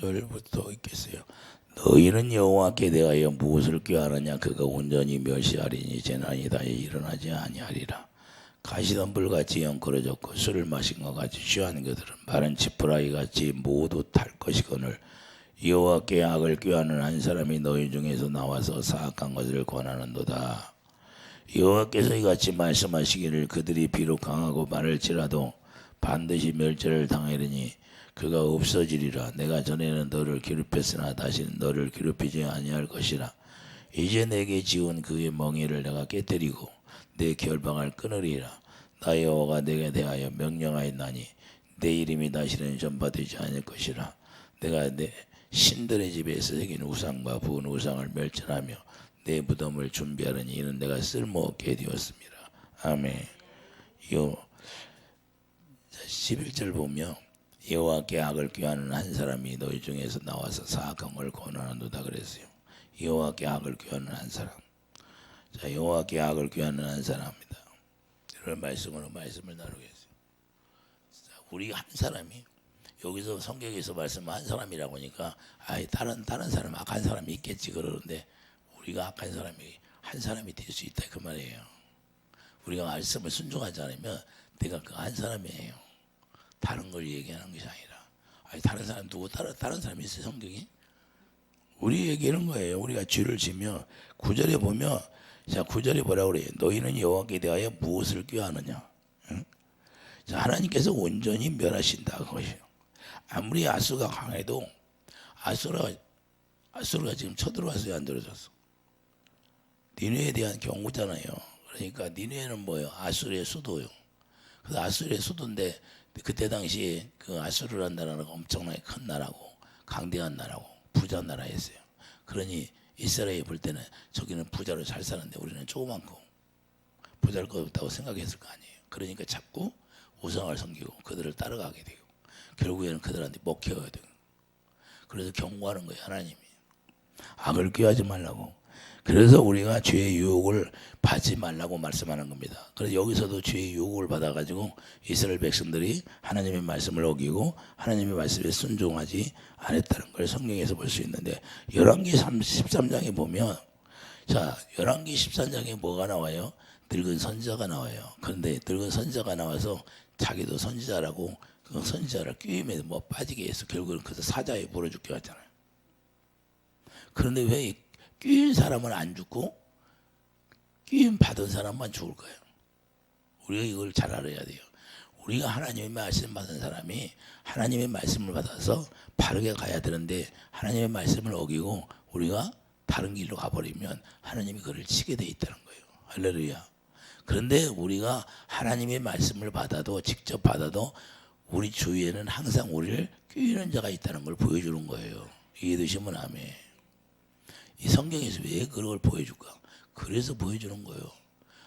1절부터 읽겠어요. 너희는 여호와께 대하여 무엇을 꾀하느냐? 그가 온전히 멸시하리니 재난이 다시 일어나지 아니하리라. 가시덤불같이 영끌어졌고 술을 마신 것 같이 취한 그들은 마른 지푸라기같이 모두 탈 것이거늘 여호와께 악을 꾀하는 한 사람이 너희 중에서 나와서 사악한 것을 권하는도다. 여호와께서 이같이 말씀하시기를 그들이 비록 강하고 많을지라도 반드시 멸절을 당하리니 그가 없어지리라. 내가 전에는 너를 괴롭혔으나 다시는 너를 괴롭히지 아니할 것이라. 이제 내게 지은 그의 멍에를 내가 깨뜨리고 내 결방을 끊으리라. 나 여호와가 내게 대하여 명령하였나니 내 이름이 다시는 전파되지 않을 것이라. 내가 내 신들의 집에서 새긴 우상과 부은 우상을 멸절하며 내 무덤을 준비하려니 이는 내가 쓸모없게 되었습니다. 아멘. 11절 보면 여호와께 악을 꾀하는 한 사람이 너희 중에서 나와서 사악한 걸 권하는도다 그랬어요. 여호와께 악을 꾀하는 한 사람. 자, 여호와께 악을 꾀하는 한 사람입니다. 이런 말씀으로 말씀을 나누겠어요. 자, 우리 한 사람이 여기서 성경에서 말씀한 사람이라고 하니까 다른 사람 악한 사람이 있겠지 그러는데 우리가 악한 사람이 한 사람이 될 수 있다 그 말이에요. 우리가 말씀을 순종하지 않으면 내가 그 한 사람이에요. 다른 걸 얘기하는 것이 아니라 다른 사람 누구 다른 사람이 있어요 성경이? 우리 얘기하는 거예요. 우리가 죄를 지며 9절에 보면 자 9절에 뭐라고 그래요? 너희는 여호와께 대하여 무엇을 꾀하느냐? 응? 자, 하나님께서 온전히 멸하신다 그것이요. 아무리 아수가 강해도 아수르가 지금 쳐들어왔어요 안 들어졌어? 니느웨에 대한 경고잖아요. 그러니까 니느웨는 뭐예요? 아수르의 수도요. 그래서 아수르의 수도인데 그때 당시에 그 아수르라는 나라가 엄청나게 큰 나라고 강대한 나라고 부자 나라였어요. 그러니 이스라엘이 볼 때는 저기는 부자로 잘 사는데 우리는 조그맣고 부자일 것 없다고 생각했을 거 아니에요. 그러니까 자꾸 우상을 섬기고 그들을 따라가게 되고 결국에는 그들한테 먹혀야 되고 그래서 경고하는 거예요 하나님이. 악을 꾀하지 말라고. 그래서 우리가 죄의 유혹을 받지 말라고 말씀하는 겁니다. 그래서 여기서도 죄의 유혹을 받아가지고 이스라엘 백성들이 하나님의 말씀을 어기고 하나님의 말씀에 순종하지 않았다는 걸 성경에서 볼 수 있는데 열왕기 13장에 보면 자 열왕기 13장에 뭐가 나와요? 늙은 선지자가 나와요. 그런데 늙은 선지자가 나와서 자기도 선지자라고 그 선지자를 끼임에 뭐 빠지게 해서 결국은 그래서 사자에 물어 죽게 하잖아요. 그런데 왜 끼인 사람은 안 죽고 끼임 받은 사람만 죽을 거예요? 우리가 이걸 잘 알아야 돼요. 우리가 하나님의 말씀 받은 사람이 하나님의 말씀을 받아서 바르게 가야 되는데 하나님의 말씀을 어기고 우리가 다른 길로 가버리면 하나님이 그를 치게 돼 있다는 거예요. 할렐루야. 그런데 우리가 하나님의 말씀을 받아도 직접 받아도 우리 주위에는 항상 우리를 끼이는 자가 있다는 걸 보여주는 거예요. 이해되시면 아멘. 이 성경에서 왜 그걸 보여줄까? 그래서 보여주는 거예요.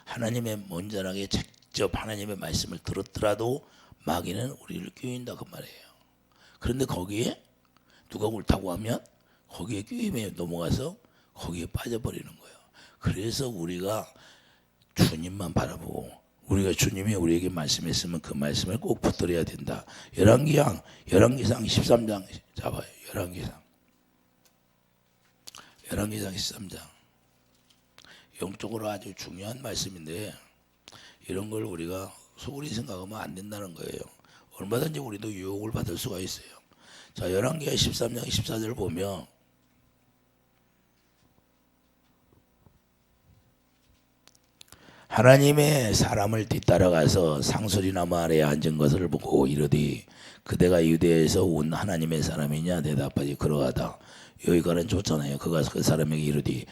하나님의 먼저하게 직접 하나님의 말씀을 들었더라도 마귀는 우리를 끼인다 그 말이에요. 그런데 거기에 누가 옳다고 하면 거기에 끼임에 넘어가서 거기에 빠져버리는 거예요. 그래서 우리가 주님만 바라보고 우리가 주님이 우리에게 말씀했으면 그 말씀을 꼭 붙들어야 된다. 열왕기상 13장 잡아요. 열왕기상 13장 영적으로 아주 중요한 말씀인데 이런 걸 우리가 소홀히 생각하면 안 된다는 거예요. 얼마든지 우리도 유혹을 받을 수가 있어요. 자 열왕기상 13장 14절 보면 하나님의 사람을 뒤따라가서 상수리나무 아래에 앉은 것을 보고 이르되 그대가 유대에서 온 하나님의 사람이냐? 대답하지 그러하다. 여기가는 좋잖아요. 그가 그 사람에게 이르되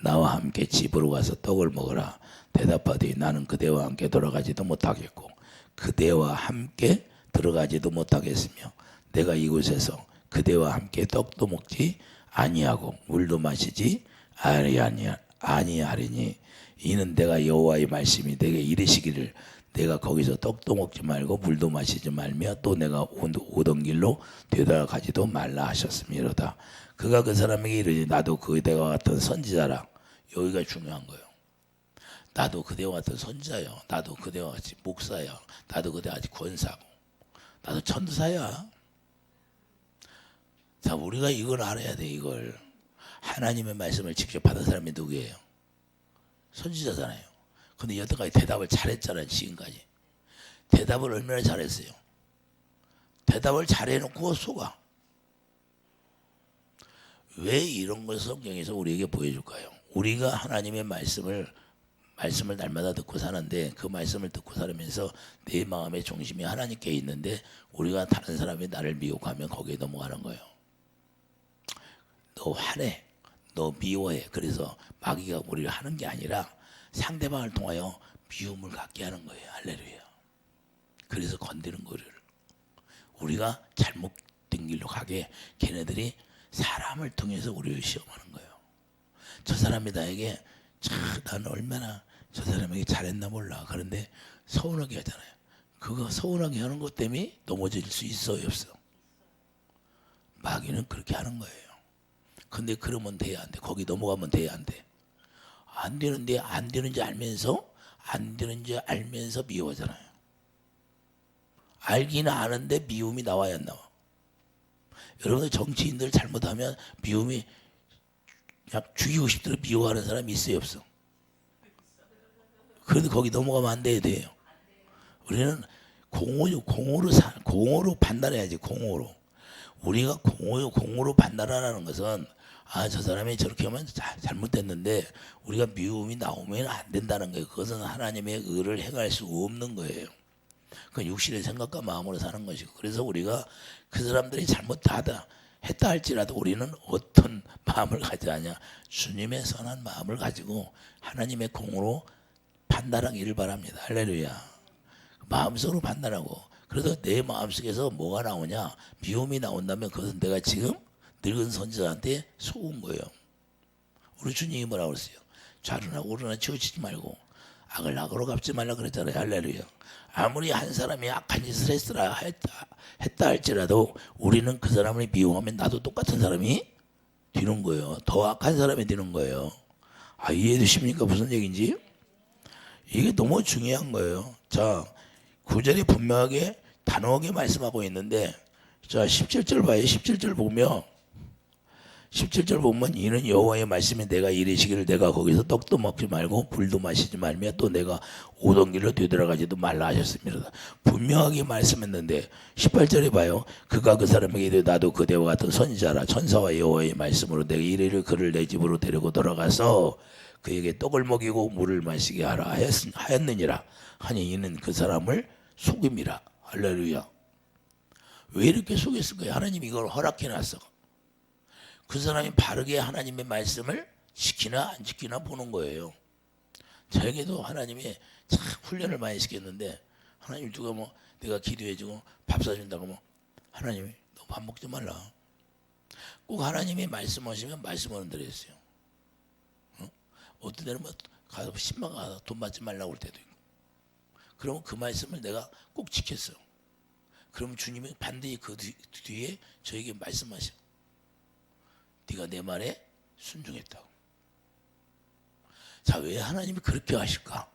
나와 함께 집으로 가서 떡을 먹으라. 대답하되 나는 그대와 함께 돌아가지도 못하겠고 그대와 함께 들어가지도 못하겠으며 내가 이곳에서 그대와 함께 떡도 먹지 아니하고 물도 마시지 아니하리니 이는 내가 여호와의 말씀이 내게 이르시기를 내가 거기서 떡도 먹지 말고 물도 마시지 말며 또 내가 오던 길로 되돌아가지도 말라 하셨음이로다. 그가 그 사람에게 이르되 나도 그대와 같은 선지자라. 여기가 중요한 거예요. 나도 그대와 같은 선지자요. 나도 그대와 같이 목사야. 나도 그대와 같이 권사고. 나도 천사야. 자, 자, 우리가 이걸 알아야 돼. 이걸 하나님의 말씀을 직접 받은 사람이 누구예요? 선지자잖아요. 근데 여태까지 대답을 잘했잖아요. 지금까지 대답을 얼마나 잘했어요? 대답을 잘해놓고 속아. 왜 이런 걸 성경에서 우리에게 보여줄까요? 우리가 하나님의 말씀을 날마다 듣고 사는데, 그 말씀을 듣고 살면서 내 마음의 중심이 하나님께 있는데 우리가 다른 사람이 나를 미혹하면 거기에 넘어가는 거예요. 너 화내, 너 미워해. 그래서 마귀가 우리를 하는 게 아니라 상대방을 통하여 미움을 갖게 하는 거예요. 할렐루야. 그래서 건드는 거를 우리가 잘못된 길로 가게 걔네들이 사람을 통해서 우리를 시험하는 거예요. 저 사람이 나에게 난 얼마나 저 사람에게 잘했나 몰라. 그런데 서운하게 하잖아요. 그거 서운하게 하는 것 때문에 넘어질 수 있어요, 없어? 마귀는 그렇게 하는 거예요. 근데 그러면 돼야 안 돼. 거기 넘어가면 돼야 안 돼. 안 되는데 안 되는지 알면서 미워하잖아요. 알기는 아는데 미움이 나와야 안 나와. 여러분들 정치인들 잘못하면 미움이 그냥 죽이고 싶도록 미워하는 사람이 있어요, 없어? 그런데 거기 넘어가면 안 돼요. 우리는 공으로 판단해야지. 공으로. 우리가 공으로 판단하라는 것은 저 사람이 저렇게 하면 잘못됐는데 우리가 미움이 나오면 안 된다는 거예요. 그것은 하나님의 의를 행할 수 없는 거예요. 그 육신의 생각과 마음으로 사는 것이고, 그래서 우리가 그 사람들이 잘못하다 했다 할지라도 우리는 어떤 마음을 가져야하냐, 주님의 선한 마음을 가지고 하나님의 공으로 판단하기를 바랍니다. 할렐루야. 마음속으로 판단하고. 그래서 내 마음속에서 뭐가 나오냐, 미움이 나온다면 그것은 내가 지금 늙은 선지자한테 속은 거예요. 우리 주님이 뭐라고 그랬어요? 좌로나 우로나 치우치지 말고 악을 악으로 갚지 말라 그랬잖아요. 할렐루야. 아무리 한 사람이 악한 짓을 했다 할지라도 우리는 그 사람을 미워하면 나도 똑같은 사람이 되는 거예요. 더 악한 사람이 되는 거예요. 이해되십니까? 무슨 얘기인지? 이게 너무 중요한 거예요. 자, 9절이 분명하게 단호하게 말씀하고 있는데, 자, 17절 봐요. 17절 보면 이는 여호와의 말씀이 내가 이르시기를 내가 거기서 떡도 먹지 말고 불도 마시지 말며 또 내가 오던 길로 되돌아가지도 말라 하셨습니다. 분명하게 말씀했는데 18절에 봐요. 그가 그 사람에게 이르되 나도 그대와 같은 선지자라. 천사와 여호와의 말씀으로 내가 이르기를 그를 내 집으로 데리고 돌아가서 그에게 떡을 먹이고 물을 마시게 하라 하였느니라 하니 이는 그 사람을 속임이라. 할렐루야. 왜 이렇게 속였을까요? 하나님이 이걸 허락해놨어. 그 사람이 바르게 하나님의 말씀을 지키나 안 지키나 보는 거예요. 저에게도 하나님이 참 훈련을 많이 시켰는데, 하나님 누가 내가 기도해주고 밥 사준다고 하나님이 너 밥 먹지 말라. 꼭 하나님이 말씀하시면 말씀하는 대로 했어요. 어떤 데는 가서 10만 가서 돈 받지 말라고 할 때도 있고. 그러면 그 말씀을 내가 꼭 지켰어. 그러면 주님이 반드시 그 뒤에 저에게 말씀하셔. 네가 내 말에 순종했다고. 자, 왜 하나님이 그렇게 하실까?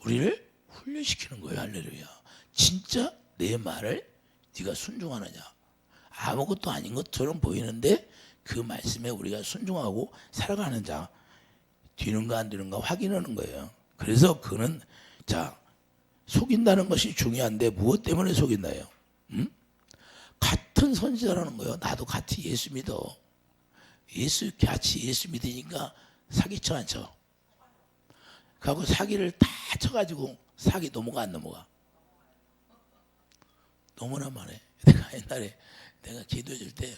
우리를 훈련시키는 거예요. 할렐루야. 진짜 내 말을 네가 순종하느냐. 아무것도 아닌 것처럼 보이는데 그 말씀에 우리가 순종하고 살아가는 자, 되는가 안 되는가 확인하는 거예요. 그래서 그는 속인다는 것이 중요한데 무엇 때문에 속인다요? 같은 선지자라는 거예요. 나도 같이 예수 믿어. 같이 예수 믿으니까 사기쳐 안 쳐? 그하고 사기를 다 쳐가지고 사기 넘어가 안 넘어가? 너무나 많아. 내가 옛날에 내가 기도해 줄 때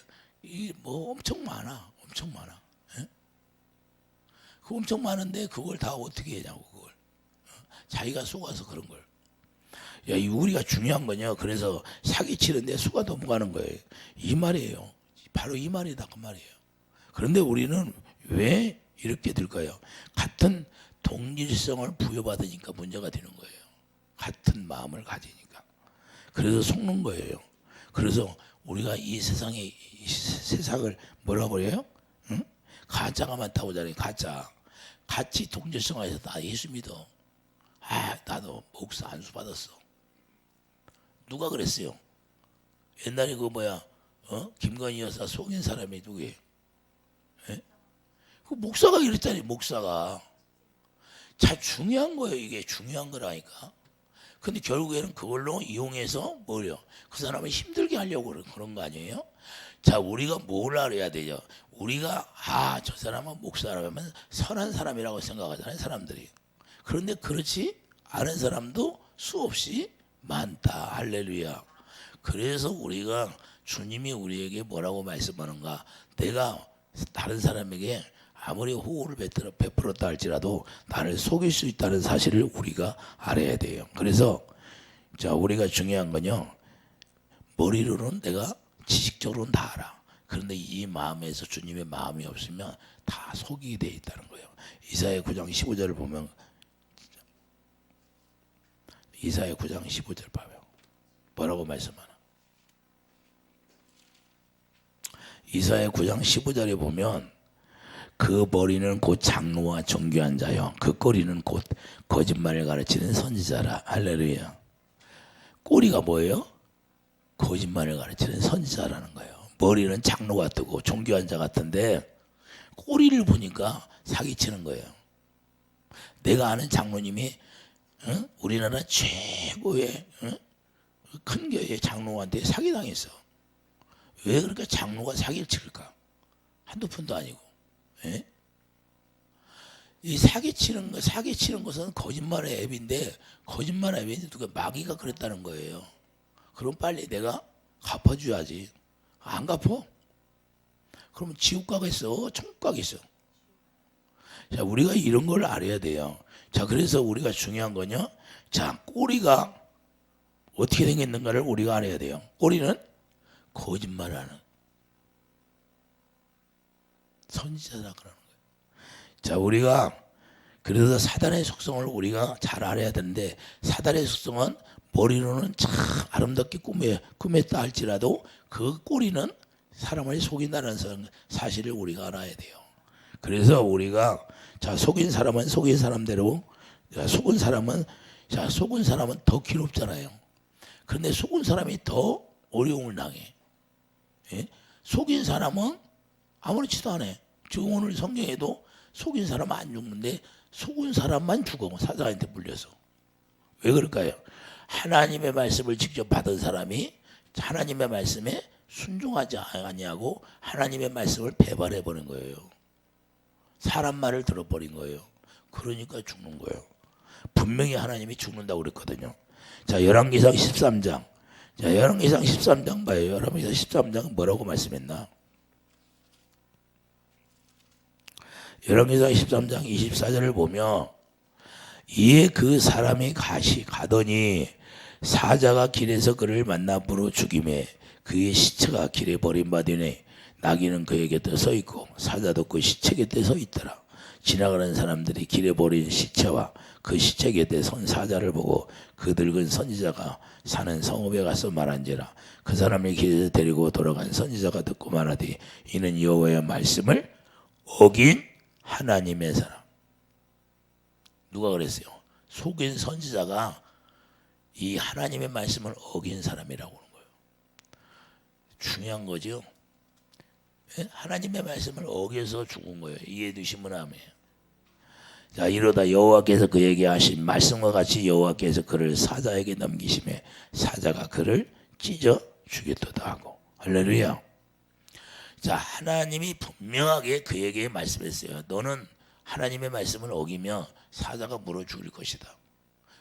엄청 많아. 엄청 많아. 예? 그 엄청 많은데 그걸 다 어떻게 하냐고. 그걸 자기가 속아서 그런 걸. 이 우리가 중요한 거냐. 그래서 사기치는데 수가 넘어가는 거예요. 이 말이에요. 바로 이 말이다. 그 말이에요. 그런데 우리는 왜 이렇게 될까요? 같은 동질성을 부여받으니까 문제가 되는 거예요. 같은 마음을 가지니까. 그래서 속는 거예요. 그래서 우리가 이 세상을 뭐라고 그래요? 응? 가짜가 많다고 하잖아요. 가짜. 같이 동질성에서 나 예수 믿어. 나도 목사 안수 받았어. 누가 그랬어요? 옛날에 김건희 여사 속인 사람이 누구예요? 예? 그 목사가 이랬잖아요. 목사가. 참 중요한 거예요. 이게 중요한 거라니까. 근데 결국에는 그걸로 이용해서 뭐요? 그 사람을 힘들게 하려고 그런 거 아니에요? 자, 우리가 뭘 알아야 되죠? 우리가 저 사람은 목사라면 선한 사람이라고 생각하잖아요, 사람들이. 그런데 그렇지 않은 사람도 수없이 많다. 할렐루야. 그래서 우리가 주님이 우리에게 뭐라고 말씀하는가? 내가 다른 사람에게 아무리 호의를 베풀었다 할지라도 나를 속일 수 있다는 사실을 우리가 알아야 돼요. 그래서 자, 우리가 중요한 건요, 머리로는 내가 지식적으로는 다 알아. 그런데 이 마음에서 주님의 마음이 없으면 다 속이게 돼 있다는 거예요. 이사야 9장 15절을 보면, 이사야 9장 15절 봐요. 뭐라고 말씀하나? 이사야 9장 15절에 보면 그 머리는 곧 장로와 정교한 자요, 그 꼬리는 곧 거짓말을 가르치는 선지자라. 할렐루야. 꼬리가 뭐예요? 거짓말을 가르치는 선지자라는 거예요. 머리는 장로 같고 정교한 자 같은데 꼬리를 보니까 사기치는 거예요. 내가 아는 장로님이 우리나라 최고의 큰 교회 장로한테 사기당했어. 왜 그렇게 장로가 사기를 칠까? 한두 푼도 아니고. 예? 이 사기치는 것은 거짓말의 앱인데, 거짓말의 앱인데 누가 마귀가 그랬다는 거예요. 그럼 빨리 내가 갚아줘야지. 안 갚어? 그러면 지옥 가겠어? 천국 가겠어? 자, 우리가 이런 걸 알아야 돼요. 자, 그래서 우리가 중요한 거냐? 자, 꼬리가 어떻게 생겼는가를 우리가 알아야 돼요. 꼬리는 거짓말하는 선지자다 그러는 거예요. 자, 우리가 그래서 사단의 속성을 우리가 잘 알아야 되는데, 사단의 속성은 머리로는 참 아름답게 꾸몄다 할지라도 그 꼬리는 사람을 속인다는 사실을 우리가 알아야 돼요. 그래서 우리가 자, 속인 사람은 속인 사람대로, 속은 사람은 더 괴롭잖아요. 그런데 속은 사람이 더 어려움을 당해. 예? 속인 사람은 아무렇지도 않아. 지금 오늘 성경에도 속인 사람은 안 죽는데 속은 사람만 죽어, 사자한테 물려서. 왜 그럴까요? 하나님의 말씀을 직접 받은 사람이 하나님의 말씀에 순종하지 아니하고 하나님의 말씀을 배반해버린 거예요. 사람 말을 들어버린 거예요. 그러니까 죽는 거예요. 분명히 하나님이 죽는다고 그랬거든요. 자, 열왕기상 13장. 자, 열왕기상 13장 봐요. 열왕기상 13장 뭐라고 말씀했나? 열왕기상 13장 24절을 보면, 이에 그 사람이 가더니 사자가 길에서 그를 만나 물어 죽임에 그의 시체가 길에 버림받으니 나귀는 그의 곁에 서 있고 사자도 그 시체 곁에 서 있더라. 지나가는 사람들이 길에 버린 시체와 그 시체 곁에 선 사자를 보고 그 늙은 선지자가 사는 성읍에 가서 말한지라. 그 사람을 길에서 데리고 돌아간 선지자가 듣고 말하되 이는 여호와의 말씀을 어긴 하나님의 사람. 누가 그랬어요? 속인 선지자가 이 하나님의 말씀을 어긴 사람이라고 하는 거예요. 중요한 거죠. 하나님의 말씀을 어겨서 죽은 거예요. 이해되시면 아멘. 자, 이러다 여호와께서 그에게 하신 말씀과 같이 여호와께서 그를 사자에게 넘기심에 사자가 그를 찢어 죽였도다 하고. 할렐루야. 자, 하나님이 분명하게 그에게 말씀했어요. 너는 하나님의 말씀을 어기며 사자가 물어 죽일 것이다.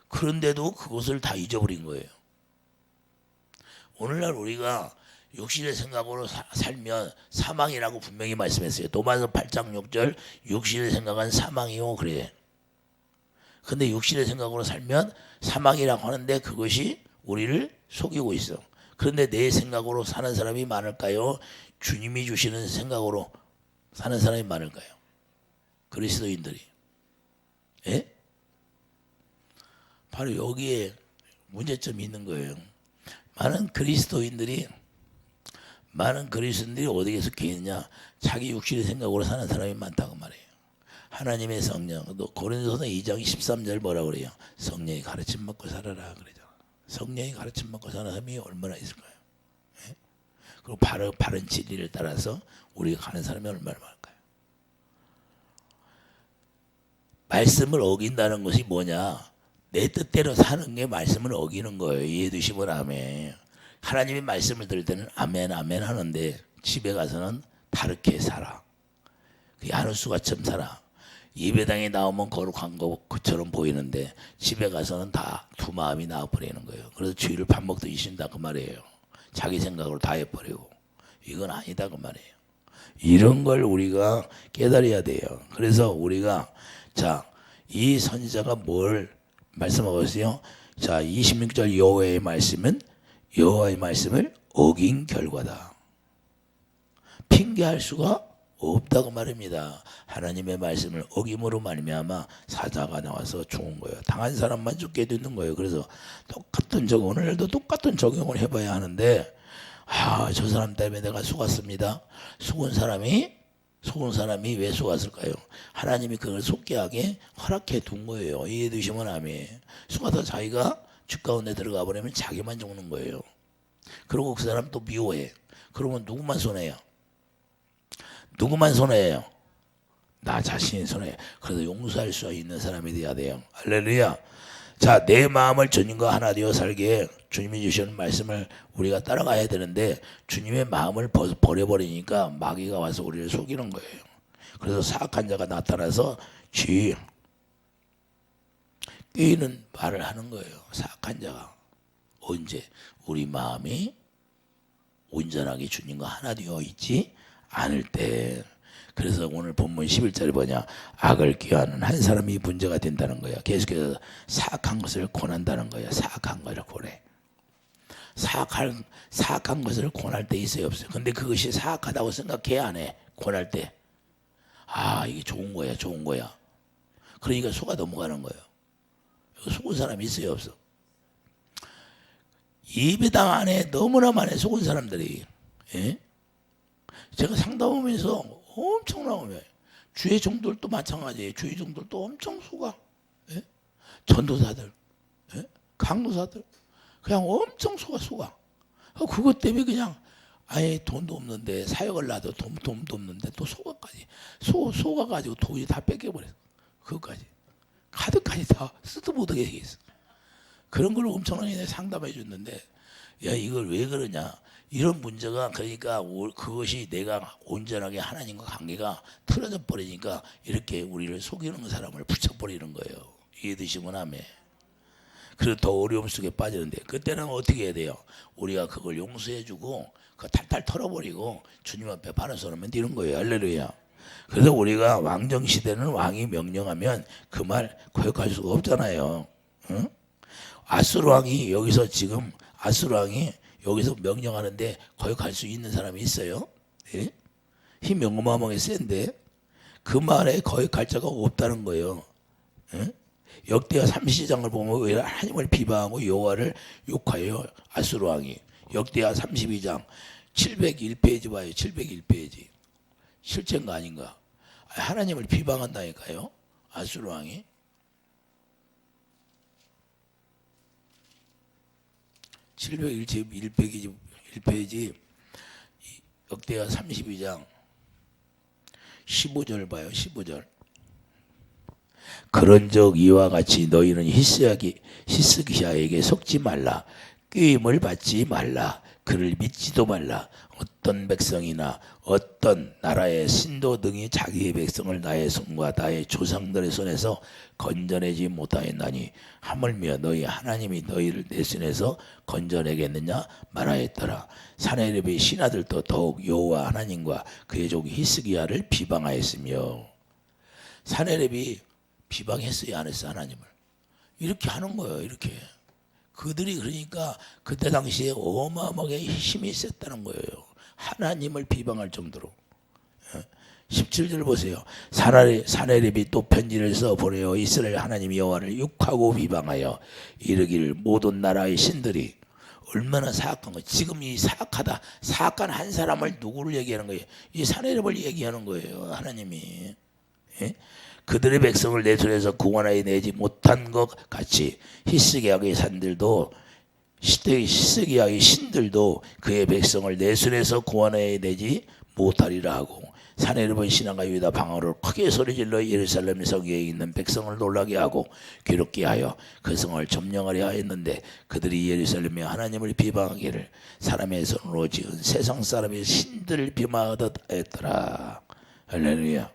그런데도 그것을 다 잊어버린 거예요. 오늘날 우리가 육신의 생각으로 살면 사망이라고 분명히 말씀했어요. 도마서 8장 6절 육신의 생각은 사망이요 그래. 근데 육신의 생각으로 살면 사망이라고 하는데 그것이 우리를 속이고 있어. 그런데 내 생각으로 사는 사람이 많을까요? 주님이 주시는 생각으로 사는 사람이 많을까요? 그리스도인들이. 예? 바로 여기에 문제점이 있는 거예요. 많은 그리스도인들이 어디에 속해 있느냐? 자기 육신의 생각으로 사는 사람이 많다고 말해요. 하나님의 성령, 또 고린도서 2장 13절 뭐라 그래요? 성령이 가르침 먹고 살아라 그러죠. 성령이 가르침 먹고 사는 사람이 얼마나 있을까요? 예? 그리고 바른 진리를 따라서 우리가 가는 사람이 얼마나 많을까요? 말씀을 어긴다는 것이 뭐냐? 내 뜻대로 사는 게 말씀을 어기는 거예요. 이해되시면 아멘. 하나님의 말씀을 들을 때는 아멘 아멘 하는데 집에 가서는 다르게 살아. 야누스가처럼 살아. 예배당에 나오면 거룩한 것처럼 보이는데 집에 가서는 다 두 마음이 나와버리는 거예요. 그래서 주일을 밥 먹듯이 쉰다 그 말이에요. 자기 생각으로 다 해버리고. 이건 아니다 그 말이에요. 이런 걸 우리가 깨달아야 돼요. 그래서 우리가 자, 이 선지자가 뭘 말씀하고 있어요? 자, 26절 여호와의 말씀은 여호와의 말씀을 어긴 결과다. 핑계할 수가 없다고 말입니다. 하나님의 말씀을 어김으로 말미암아 사자가 나와서 죽은 거예요. 당한 사람만 죽게 되는 거예요. 그래서 똑같은 오늘도 똑같은 적용을 해봐야 하는데 저 사람 때문에 내가 속았습니다. 속은 사람이 왜 속았을까요? 하나님이 그걸 속게 하게 허락해 둔 거예요. 이해되시면 아멘. 속아서 자기가 죽 가운데 들어가 버리면 자기만 죽는 거예요. 그리고 그 사람 또 미워해. 그러면 누구만 손해요? 누구만 손해예요? 나 자신이 손해. 그래서 용서할 수 있는 사람이 돼야 돼요. 할렐루야. 자, 내 마음을 주님과 하나 되어 살게 주님이 주시는 말씀을 우리가 따라가야 되는데 주님의 마음을 버려버리니까 마귀가 와서 우리를 속이는 거예요. 그래서 사악한 자가 나타나서 끼는 말을 하는 거예요. 사악한 자가. 언제? 우리 마음이 온전하게 주님과 하나 되어 있지 않을 때. 그래서 오늘 본문 11절에 뭐냐? 악을 꾀하는 한 사람이 문제가 된다는 거야. 계속해서 사악한 것을 권한다는 거야. 사악한 것을 권해. 사악한 것을 권할 때 있어요, 없어요? 근데 그것이 사악하다고 생각해, 안 해? 권할 때. 이게 좋은 거야, 좋은 거야. 그러니까 속아 넘어가는 거예요. 속은 사람이 있어요, 없어? 예배당 안에 너무나 많이 속은 사람들이, 예? 제가 상담하면서 엄청 나오면 주의 종들도 마찬가지예요. 주의 종들도 엄청 속아. 예? 전도사들, 예? 강도사들 그냥 엄청 속아. 그것 때문에 그냥 아예 돈도 없는데 사역을 놔도 돈도 없는데 또 속아가지고 돈이 다 뺏겨버렸어. 그것까지 카드까지 다 쓰도 못하게 되겠어. 그런 걸 엄청나게 상담해 줬는데 야 이걸 왜 그러냐. 이런 문제가 그러니까 그것이 내가 온전하게 하나님과 관계가 틀어져 버리니까 이렇게 우리를 속이는 사람을 붙여버리는 거예요. 이해되시면 아멘. 그래서 더 어려움 속에 빠지는데 그때는 어떻게 해야 돼요? 우리가 그걸 용서해주고 그 탈탈 털어버리고 주님 앞에 바로 서면 되는 거예요. 할렐루야. 그래서 우리가 왕정 시대는 왕이 명령하면 그 말 거역할 수가 없잖아요. 응? 아수르 왕이 여기서 지금 여기서 명령하는데 거역할 수 있는 사람이 있어요? 예? 힘이 어마어마하게 센데 그 말에 거역할 자가 없다는 거예요. 예? 역대하 32장을 보면 왜 하나님을 비방하고 여호와를 욕하여 아수르 왕이. 역대하 32장 701페이지 봐요. 701페이지. 실제인가 아닌가? 하나님을 비방한다니까요. 아수르 왕이. 701페이지 역대하 32장 15절 봐요. 15절. 그런즉 이와 같이 너희는 히스기야에게 속지 말라. 꾀임을 받지 말라. 그를 믿지도 말라. 어떤 백성이나 어떤 나라의 신도 등이 자기의 백성을 나의 손과 나의 조상들의 손에서 건져내지 못하였나니 하물며 너희 하나님이 너희를 내 손에서 건져내겠느냐 말하였더라. 사내립의 신하들도 더욱 여호와 하나님과 그의 종 히스기야를 비방하였으며. 사내립이 비방했어요, 안 했어? 하나님을 이렇게 하는 거예요. 이렇게 그들이 그러니까 그때 당시에 어마어마하게 힘이 셌다는 거예요. 하나님을 비방할 정도로. 17절 보세요. 사내립이 또 편지를 써 보내어 이스라엘 하나님 여호와를 욕하고 비방하여 이르기를 모든 나라의 신들이 얼마나 사악한 거. 지금 이 사악한 한 사람을 누구를 얘기하는 거예요? 이 사내립을 얘기하는 거예요. 하나님이. 예? 그들의 백성을 내 손에서 구원하여 내지 못한 것 같이 히스기야의 산들도 히스기야의 신들도 그의 백성을 내 손에서 구원해야 되지 못하리라 하고 사내립은 신하가 유다 방언으로 크게 소리질러 예루살렘 성에 있는 백성을 놀라게 하고 괴롭게 하여 그 성을 점령하려 하였는데 그들이 예루살렘에 하나님을 비방하기를 사람의 손으로 지은 세상 사람의 신들을 비방하듯 했더라. 할렐루야.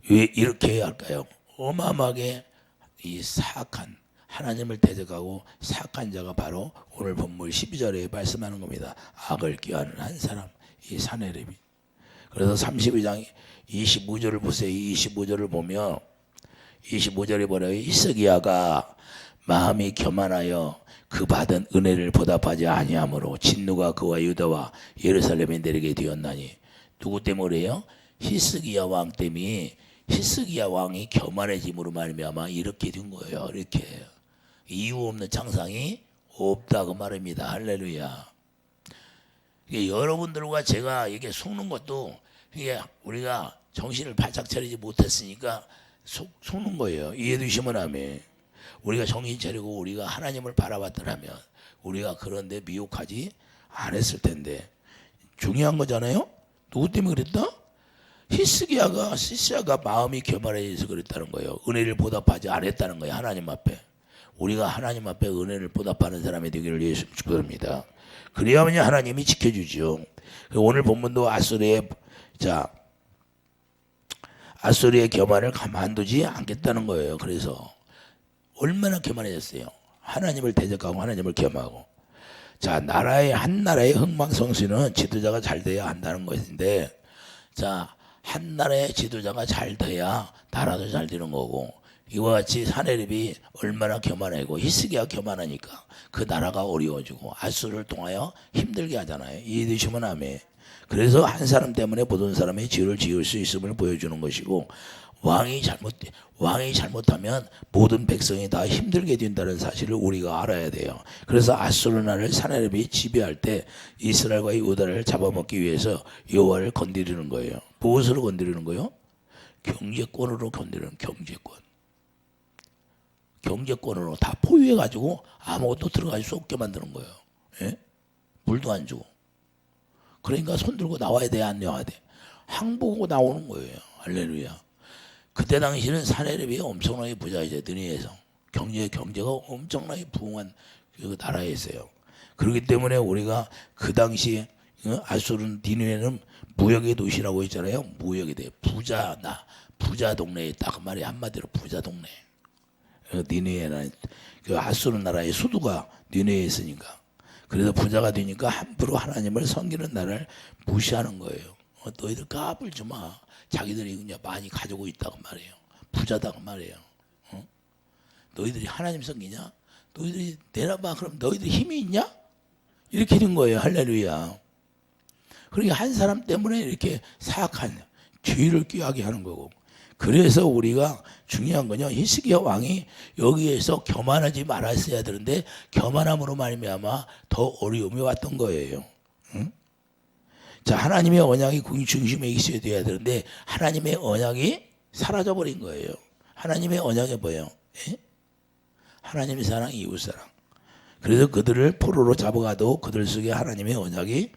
왜 이렇게 해야 할까요? 어마어마하게 이 사악한 하나님을 대적하고 사악한 자가 바로 오늘 본문 12절에 말씀하는 겁니다. 악을 꾀하는 한 사람, 이 사내립이. 그래서 32장 25절을 보세요. 25절을 보면 25절에 뭐래요? 히스기야가 마음이 교만하여 그 받은 은혜를 보답하지 아니하므로 진노가 그와 유다와 예루살렘에 내리게 되었나니. 누구 때문에요? 히스기야 왕 때문에. 히스기야 왕이 교만해짐으로 말미암아 이렇게 된 거예요. 이렇게 이유 없는 장상이 없다고 말입니다. 할렐루야. 여러분들과 제가 이게 속는 것도 이게 우리가 정신을 바짝 차리지 못했으니까 속는 거예요. 이해해 주시면 아멘. 우리가 정신 차리고 우리가 하나님을 바라봤더라면 우리가 그런데 미혹하지 않았을 텐데. 중요한 거잖아요. 누구 때문에 그랬다? 히스기야가 마음이 교만해서 그랬다는 거예요. 은혜를 보답하지 않았다는 거예요. 하나님 앞에. 우리가 하나님 앞에 은혜를 보답하는 사람이 되기를 예수 축복합니다. 그래야만 하나님이 지켜주죠. 오늘 본문도 아수리의 교만을 가만두지 않겠다는 거예요. 그래서 얼마나 교만해졌어요. 하나님을 대적하고 하나님을 겸하고. 자, 한 나라의 흥망성쇠는 지도자가 잘 돼야 한다는 것인데, 자, 한 나라의 지도자가 잘 돼야 나라도 잘 되는 거고, 이와 같이 사내립이 얼마나 교만하고 히스기야가 교만하니까 그 나라가 어려워지고 아수르를 통하여 힘들게 하잖아요. 이해되시면 아멘. 그래서 한 사람 때문에 모든 사람의 죄를 지을 수 있음을 보여주는 것이고, 왕이 잘못하면 모든 백성이 다 힘들게 된다는 사실을 우리가 알아야 돼요. 그래서 아수르 나라를 사내립이 지배할 때 이스라엘과 유다를 잡아먹기 위해서 여호와를 건드리는 거예요. 무엇으로 건드리는 거예요? 경제권으로 건드리는 경제권으로 다 포위해가지고 아무것도 들어갈 수 없게 만드는 거예요. 예? 물도 안 주고. 그러니까 손 들고 나와야 돼, 안 나와야 돼? 항복하고 나오는 거예요. 할렐루야. 그때 당시는 사내립이 엄청나게 부자이죠. 느니에서 경제가 엄청나게 부흥한 그 나라였어요. 그렇기 때문에 우리가 그 당시 아수르 니느웨는 무역의 도시라고 했잖아요. 무역에 대해 부자 동네에 있다 그 말이. 한마디로 부자 동네. 니느웨는 그 아수르 나라의 수도가 니느웨에 있으니까. 그래서 부자가 되니까 함부로 하나님을 섬기는 나라를 무시하는 거예요. 너희들 까불지 마. 자기들이 그냥 많이 가지고 있다고 말해요. 부자다고 말해요. 너희들이 하나님 섬기냐? 너희들이 내놔봐. 그럼 너희들 힘이 있냐? 이렇게 된 거예요. 할렐루야. 그러니까 한 사람 때문에 이렇게 사악한 죄를 꾀하게 하는 거고. 그래서 우리가 중요한 건요, 히스기야 왕이 여기에서 교만하지 말았어야 되는데 교만함으로 말미암아 더 어려움이 왔던 거예요. 응? 자, 하나님의 언약이 중심에 있어야 돼야 되는데 하나님의 언약이 사라져 버린 거예요. 하나님의 언약이 뭐예요? 예? 하나님의 사랑, 이웃 사랑. 그래서 그들을 포로로 잡아가도 그들 속에 하나님의 언약이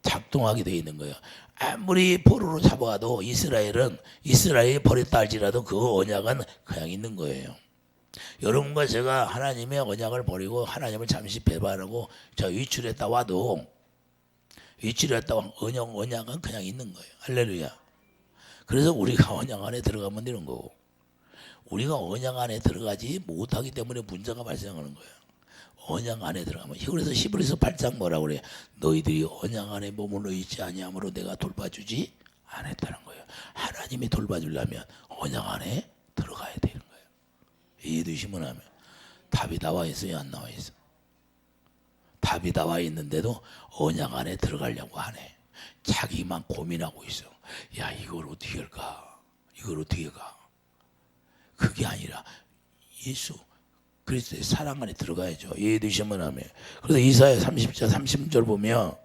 작동하게 되어 있는 거예요. 아무리 포로로 잡아가도 이스라엘이 버렸다 할지라도 그 언약은 그냥 있는 거예요. 여러분과 제가 하나님의 언약을 버리고 하나님을 잠시 배반하고 저 위출했다 와도 언약은 그냥 있는 거예요. 할렐루야. 그래서 우리가 언약 안에 들어가면 되는 거고, 우리가 언약 안에 들어가지 못하기 때문에 문제가 발생하는 거예요. 언약 안에 들어가면. 그래서 히브리서 8장 뭐라고 그래요? 너희들이 언약 안에 머물러 있지 아니하므로 내가 돌봐주지 않았다는 거예요. 하나님이 돌봐주려면 언약 안에 들어가야 되는 거예요. 이해되시면 하면 답이 나와 있어요, 안 나와 있어? 답이 나와 있는데도 언약 안에 들어가려고 하네. 자기만 고민하고 있어. 야, 이걸 어떻게 할까? 이걸 어떻게 가? 그게 아니라 예수 그리스도의 사랑 안에 들어가야죠. 이해되시면 하면. 그래서 이사야 30장 30절 보면,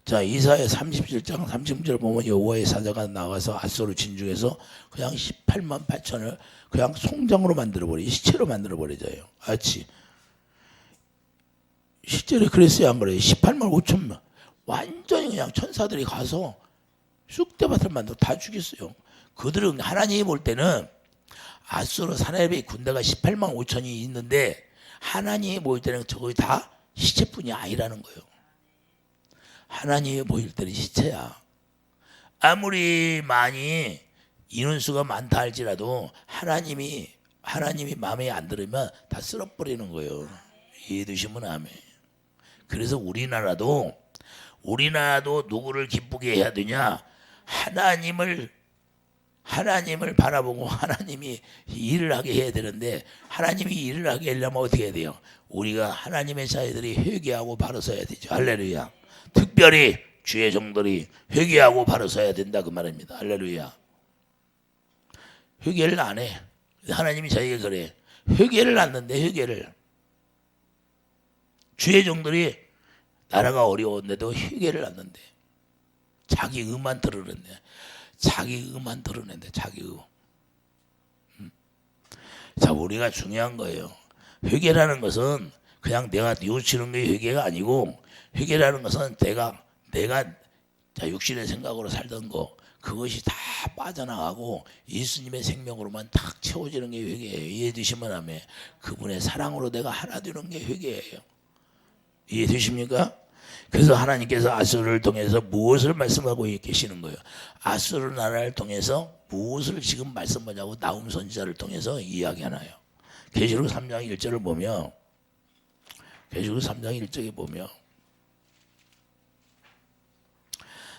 자, 이사야 37장 30절 보면 여호와의 사자가 나가서 아수르 진중에서 그냥 18만 8천을 그냥 송장으로 만들어버리죠. 시체로 만들어버리져요. 아치. 실제로 그랬어요, 안 그래요? 18만 5천만 완전히 그냥 천사들이 가서 쑥대밭을 만들어 다 죽였어요. 그들은 하나님이 볼 때는 아수르 사나엘의 군대가 18만 5천이 있는데 하나님이 보일 때는 저거이 다 시체뿐이 아니라는 거예요. 하나님이 보일 때는 시체야. 아무리 많이 인원수가 많다 할지라도 하나님이 마음에 안 들으면 다 쓸어버리는 거예요. 이해되시면 아멘. 그래서 우리나라도 누구를 기쁘게 해야 되냐? 하나님을 바라보고 하나님이 일을 하게 해야 되는데, 하나님이 일을 하게 하려면 어떻게 해야 돼요? 우리가 하나님의 자녀들이 회개하고 바로 서야 되죠. 할렐루야. 특별히 주의 종들이 회개하고 바로 서야 된다 그 말입니다. 할렐루야. 회개를 안 해. 하나님이 자기가 그래. 회개를 안는데 회개를. 주의 종들이 나라가 어려운데도 회개를 안는데 자기 의만 드러낸대. 자기 의만 드러낸대. 자기 의. 자, 우리가 중요한 거예요. 회개라는 것은 그냥 내가 뉘우치는 게 회개가 아니고, 회개라는 것은 내가 육신의 생각으로 살던 거 그것이 다 빠져나가고 예수님의 생명으로만 탁 채워지는 게 회개예요. 이해되시면 하면 그분의 사랑으로 내가 하나 되는 게 회개예요. 이해되십니까? 그래서 하나님께서 아수르를 통해서 무엇을 말씀하고 계시는 거예요? 아수르 나라를 통해서 무엇을 지금 말씀하냐고 나훔 선지자를 통해서 이야기하나요? 계시록 3장 1절을 보면, 계시록 3장 1절에 보면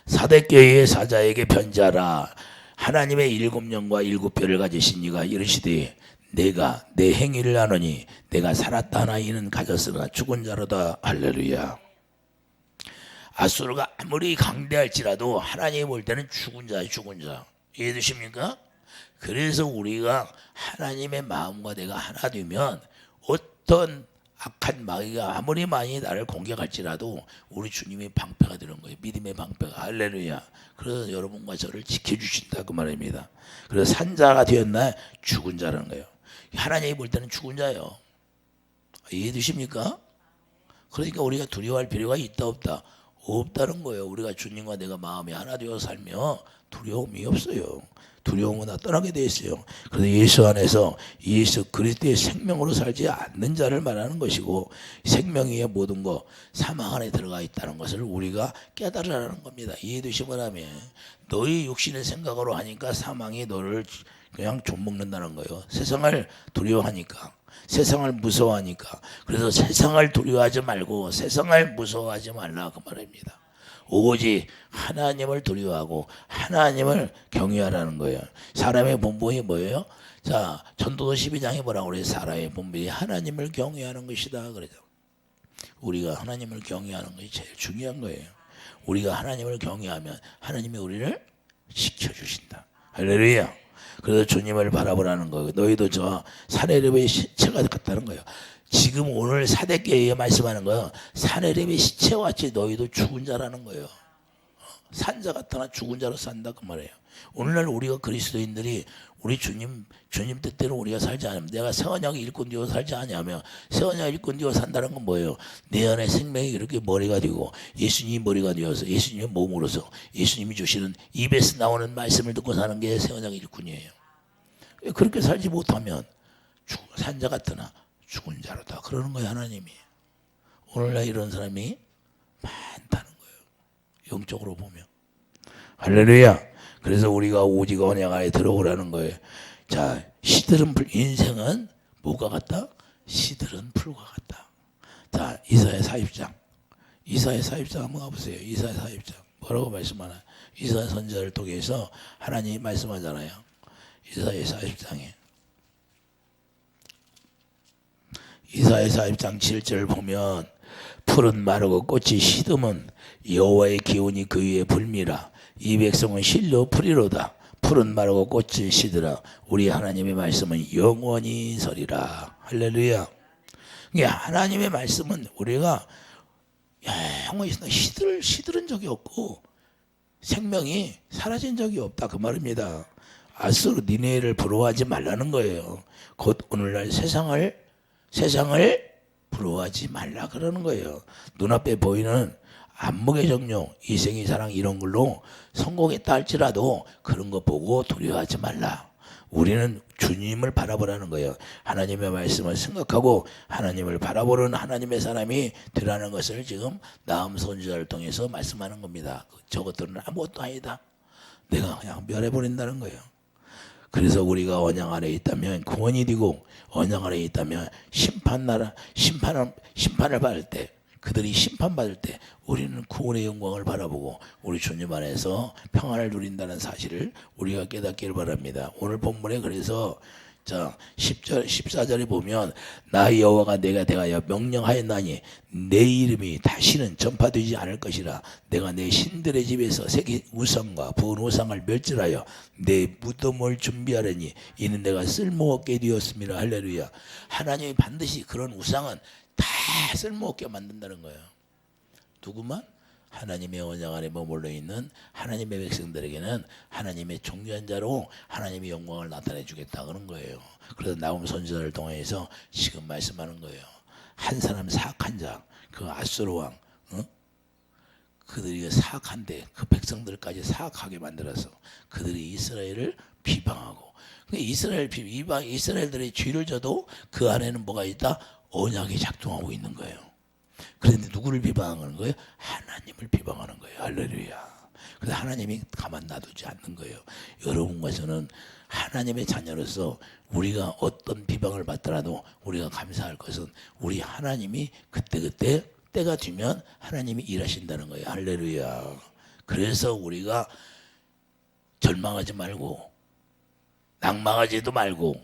사대교회의 사자에게 편지하라. 하나님의 7영과 7뼈를 가지신 이가 이르시되 내가 내 행위를 아노니 내가 살았다 하나 이는 가졌으나 죽은 자로다. 할렐루야. 아수르가 아무리 강대할지라도 하나님이 볼 때는 죽은 자예요. 죽은 자. 이해되십니까? 그래서 우리가 하나님의 마음과 내가 하나 되면 어떤 악한 마귀가 아무리 많이 나를 공격할지라도 우리 주님이 방패가 되는 거예요. 믿음의 방패가. 할렐루야. 그래서 여러분과 저를 지켜주신다 그 말입니다. 그래서 산자가 되었나 죽은 자라는 거예요. 하나님이 볼 때는 죽은 자예요. 이해되십니까? 그러니까 우리가 두려워할 필요가 있다 없다? 없다는 거예요. 우리가 주님과 내가 마음이 하나 되어 살면 두려움이 없어요. 두려움은 다 떠나게 되어 있어요. 그래서 예수 안에서 예수 그리스도의 생명으로 살지 않는 자를 말하는 것이고, 생명 위에 모든 것 사망 안에 들어가 있다는 것을 우리가 깨달으라는 겁니다. 이해되시면 하면 너희 육신의 생각으로 하니까 사망이 너를 그냥 좀먹는다는 거예요. 세상을 두려워하니까, 세상을 무서워하니까. 그래서 세상을 두려워하지 말고 세상을 무서워하지 말라 그 말입니다. 오직 하나님을 두려워하고 하나님을 경외하라는 거예요. 사람의 본분이 뭐예요? 자, 전도서 12장에 뭐라고 그래요? 사람의 본분이 하나님을 경외하는 것이다 그래요. 우리가 하나님을 경외하는 것이 제일 중요한 거예요. 우리가 하나님을 경외하면 하나님이 우리를 지켜주신다. 할렐루야. 그래서 주님을 바라보라는 거예요. 너희도 저 사내립의 시체가 같다는 거예요. 지금 오늘 사대교회에 말씀하는 거예요. 사내립의 시체와 같이 너희도 죽은 자라는 거예요. 산자 같으나 죽은 자로 산다 그 말이에요. 오늘날 우리가 그리스도인들이 우리 주님 뜻대로 우리가 살지 않으면, 내가 새언약 일꾼 되어 살지 않으면, 새언약 일꾼 되어 산다는 건 뭐예요? 내 안에 생명이 이렇게 머리가 되고 예수님이 머리가 되어서 예수님의 몸으로서 예수님이 주시는 입에서 나오는 말씀을 듣고 사는 게 새언약 일꾼이에요. 그렇게 살지 못하면 산자 같으나 죽은 자로다 그러는 거예요. 하나님이. 오늘날 이런 사람이 많다는 거예요. 영적으로 보면. 할렐루야. 그래서 우리가 오직 언약 안에 들어오라는 거예요. 자, 인생은 뭐가 같다? 시들은 풀과 같다. 자, 이사야 40장. 이사야 40장 한번 가보세요. 이사야 40장. 뭐라고 말씀하나? 이사야 선지자를 통해서 하나님이 말씀하잖아요. 이사야 40장에. 이사야 40장 7절을 보면 풀은 마르고 꽃이 시듬은 여호와의 기운이 그 위에 불미라. 이 백성은 실로 풀이로다. 풀은 마르고 꽃이 시들어 우리 하나님의 말씀은 영원히 서리라. 할렐루야. 하나님의 말씀은 우리가 영원히 시들은 적이 없고 생명이 사라진 적이 없다 그 말입니다. 아수르 니네를 부러워하지 말라는 거예요. 곧 오늘날 세상을 부러워하지 말라 그러는 거예요. 눈앞에 보이는 안목의 정욕, 이생의 사랑 이런 걸로 성공했다 할지라도 그런 거 보고 두려워하지 말라. 우리는 주님을 바라보라는 거예요. 하나님의 말씀을 생각하고 하나님을 바라보는 하나님의 사람이 되라는 것을 지금 나음 선지자를 통해서 말씀하는 겁니다. 저것들은 아무것도 아니다. 내가 그냥 멸해버린다는 거예요. 그래서 우리가 언약 안에 있다면 구원이 되고 언약 안에 있다면 심판을 받을 때, 그들이 심판받을 때 우리는 구원의 영광을 바라보고 우리 주님 안에서 평안을 누린다는 사실을 우리가 깨닫기를 바랍니다. 오늘 본문에 그래서 자 10절 14절에 보면 나 여호와가 내가 대하여 명령하였나니 내 이름이 다시는 전파되지 않을 것이라. 내가 내 신들의 집에서 새긴 우상과 부은 우상을 멸절하여 내 무덤을 준비하려니 이는 내가 쓸모없게 되었음이라. 할렐루야. 하나님이 반드시 그런 우상은 다 쓸모없게 만든다는 거예요. 누구만? 하나님의 언약 안에 머물러 있는 하나님의 백성들에게는 하나님의 존귀한 자로 하나님의 영광을 나타내 주겠다 그런 거예요. 그래서 나움 선지자를 통해서 지금 말씀하는 거예요. 한 사람 사악한 자, 그 아수르 왕, 그들이 사악한데 그 백성들까지 사악하게 만들어서 그들이 이스라엘을 비방하고, 이스라엘들의 죄를 져도 그 안에는 뭐가 있다? 언약이 작동하고 있는 거예요. 그런데 누구를 비방하는 거예요? 하나님을 비방하는 거예요. 할렐루야. 그래서 하나님이 가만 놔두지 않는 거예요. 여러분과 저는 하나님의 자녀로서 우리가 어떤 비방을 받더라도 우리가 감사할 것은 우리 하나님이 그때그때 때가 되면 하나님이 일하신다는 거예요. 할렐루야. 그래서 우리가 절망하지 말고 낭망하지도 말고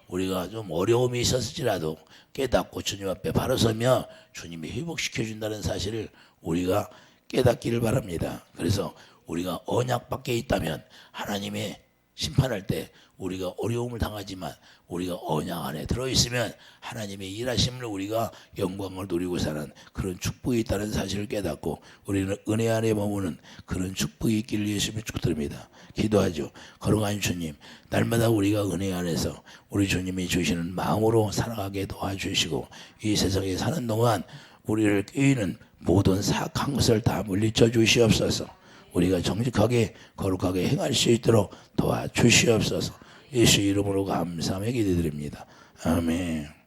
우리가 좀 어려움이 있었을지라도 깨닫고 주님 앞에 바로 서며 주님이 회복시켜 준다는 사실을 우리가 깨닫기를 바랍니다. 그래서 우리가 언약 밖에 있다면 하나님의 심판할 때 우리가 어려움을 당하지만 우리가 언약 안에 들어있으면 하나님의 일하심을 우리가 영광을 누리고 사는 그런 축복이 있다는 사실을 깨닫고 우리는 은혜 안에 머무는 그런 축복이 있기를 예수님의 축복드립니다. 기도하죠. 거룩한 주님, 날마다 우리가 은혜 안에서 우리 주님이 주시는 마음으로 살아가게 도와주시고 이 세상에 사는 동안 우리를 꾀이는 모든 사악한 것을 다 물리쳐 주시옵소서. 우리가 정직하게 거룩하게 행할 수 있도록 도와주시옵소서. 예수 이름으로 감사하며 기도드립니다. 아멘.